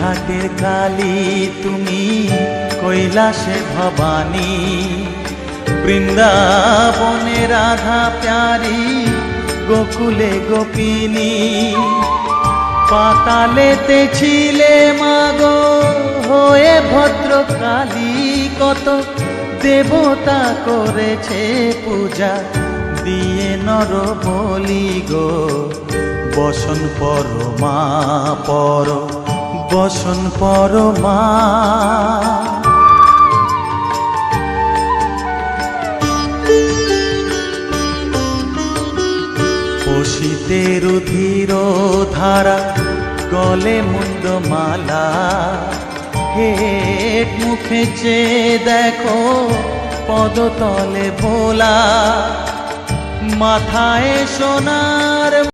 ঘাটের কালী তুমি কৈলাসে ভবানী, বৃন্দাবনে রাধা প্যারি, গোকুলে গোপিনী। পাতালেতে ছিলে মাগো হয়ে ভদ্রকালী, কত দেবতা করেছে পূজা দিয়ে নর বলি গো। বসন পরমা পর, বসন পরমা। পশিতে রুধির ধারা, গলে মুন্ডমালা, হেট মুখে চেয়ে দেখো পদতলে ভোলা, মাথায় সোনার